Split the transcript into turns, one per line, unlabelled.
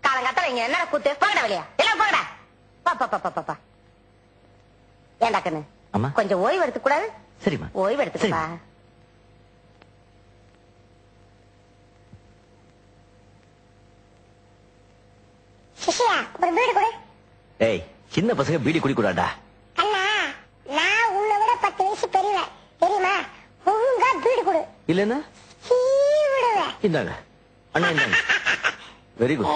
காலங்காத்தால இங்க என்ன கூத்து போங்கடா வெளியா எல்லாம் போங்கடா பாப்பா ஏண்டா கண்ணு கொஞ்சம் ஓய்வு எடுத்துக்க கூடாது? சரிம்மா ஓய்வு எடுத்துக்கப்பா.
சிஷியா ஒரு பீடி கொடு.
ஏய் சின்ன பசங்க பீடி குடிக்கூடாடா.
அண்ணா நான் உன்னை விட 10 வயசு பெரியவன் தெரியுமா? ஒழுங்கா பீடி கொடு.
இல்லன்னா
விடுவேன்.
இந்தாங்க அண்ணா இந்தாங்க. Very good.